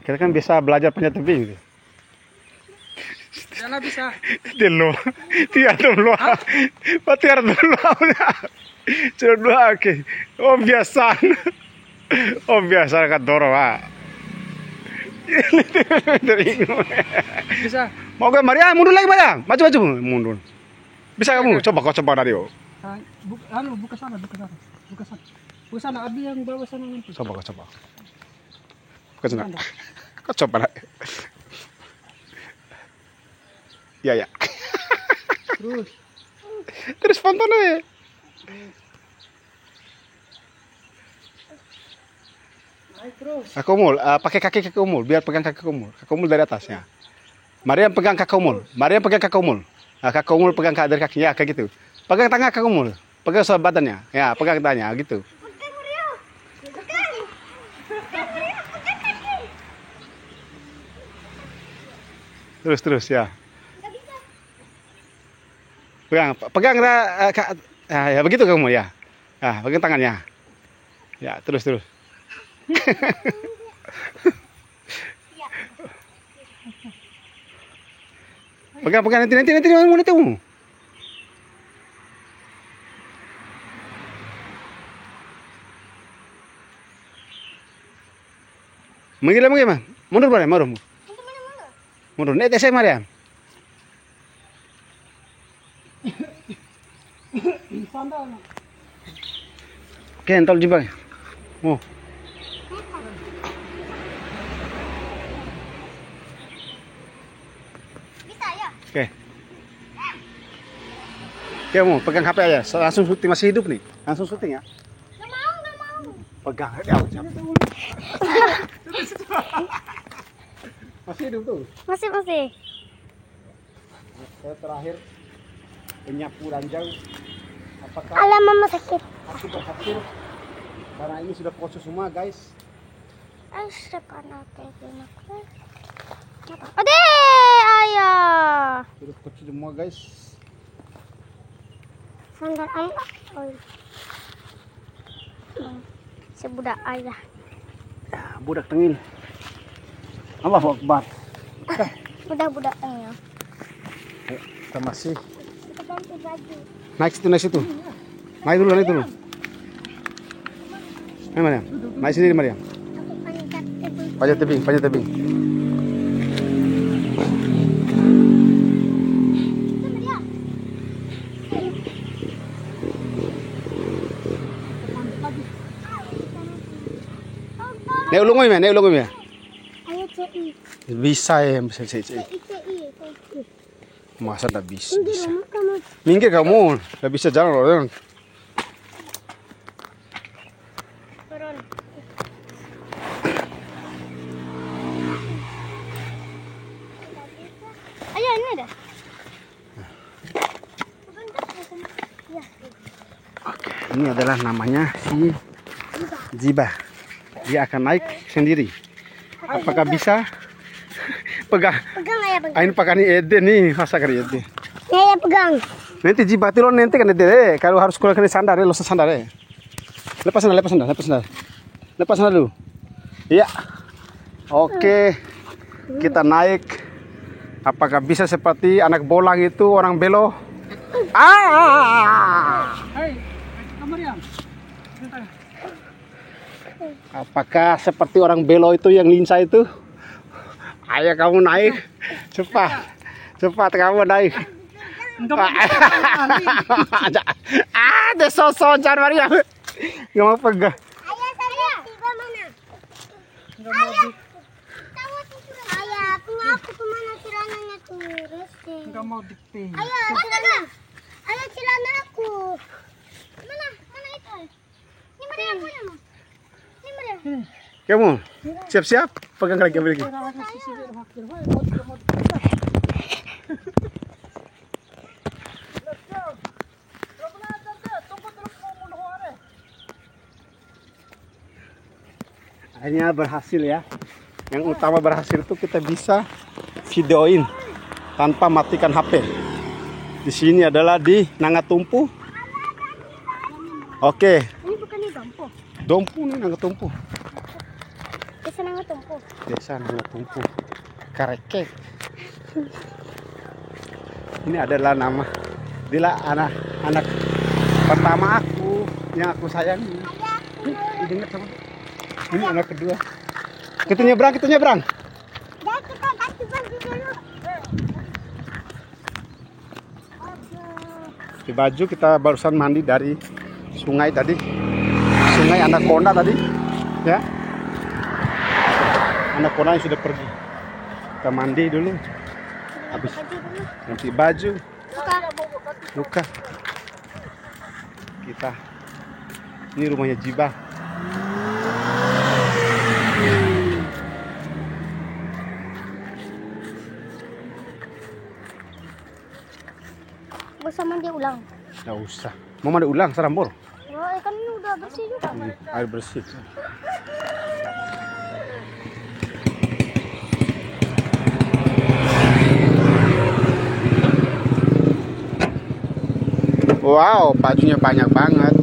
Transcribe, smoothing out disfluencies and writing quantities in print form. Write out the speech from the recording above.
Kita kan bisa belajar panjat tebing. Sana bisa. Dilo. Tiada dulu. Tiada dulu. Sudah dulu oke. Oh biasa. Oh biasa kan dorong Bisa. Mau ke Maria, mundur lagi Maria. Maju mundur. Bisa kamu? Coba kau coba dari. Buka sana. Buka sana, Abi yang bawa sana nanti. Coba. Buka sana. Kau coba. Ya. Terus spontan aja. Naik terus. Kaki umul, pakai kaki umul, biar pegang kaki umul dari atasnya. Maria pegang kaki umul, kaki umul pegang dari kakinya, kayak gitu. Pegang tangan kaki umul, pegang soal badannya, ya pegang tangannya, gitu. Terus ya. Pegang ya begitu kamu ya. Ya, pegang tangannya. Ya, terus. Pegang nanti mau itu. Menggila. Mundur. Mundur. Nek saya Mariam. Oke, entar jumpa. Oh. Bisa ya? Oke. Oke, mau pegang HP aja. Langsung syuting, masih hidup nih. Langsung syuting ya. Gak mau. Pegang. Masih hidup tuh. Masih. Saya terakhir penyapu ranjau. Apakah Alah, mama sakit. aku berhasil? Karena ini sudah kosong semua, guys. Sudah panas kayak gini. Ade, ayah. Sudah kosong semua, guys. Sandal ayah. Sebudak ayah. Ya, budak tengil. Allahu Akbar. Budak ayah. Ayo, kita masih Kita ganti baju. naik situ. Naik dulu. Ayo, Mariam. Naik sendiri, Mariam. Aku Panjat tebing. Naik ulung ya. Ayo CI. Bisa ya, bisa. CI. Masa tak bisa? Kamu. Minggir kamu, nggak bisa jalan loh. Turun. Ayo ini dah. Oke, ini adalah namanya si Ziba. Dia akan naik sendiri. Apakah bisa? Pegang. Pegang. Ini pakai ini Ede nih, masa kali Ede. Ya pegang. Nanti Ziba lo nanti kan Ede. Kalau harus keluar dari sandar, lo sandar. Lepas sandal dulu. Iya. Oke. Kita naik. Apakah bisa seperti anak bolang itu orang belo? Hei, Mariam. Apakah seperti orang belo itu yang lincah itu? Ayo kamu naik. Cepat kamu naik. Ada sosok Mariam. Nggak mau pegang. Ayah saya tiba mana? Enggak mau di. Ayah, aku kemana celananya turus deh. Enggak mau dikte. Ayah celana aku. Mana itu? Ini Mariam punya mah. Ini Mariam. Kamu siap-siap pegang lagi. Akhirnya berhasil ya. Yang utama berhasil itu kita bisa videoin tanpa matikan HP. Di sini adalah di Nangatumpu. Oke. Ini bukannya dompo. Dompu nih Nangatumpu. Desa Nangatumpu. Desa Nangatumpu. Kareke. Ini adalah nama Dila, anak pertama aku yang aku sayangi. Dengar sama. Ini anak kedua. Kita nyebrang. Ya, kita ganti baju dulu. Di baju kita barusan mandi dari sungai tadi. Sungai Anaconda tadi. Ya. Anaconda yang sudah pergi. Kita mandi dulu. Habis ganti baju. Luka. Kita. Ini rumahnya Jiba. Gak usah mandi ulang. Nggak usah. Mau mandi ulang serambol. Oh, kan ini udah bersih juga. Air bersih. Wow, bajunya banyak banget.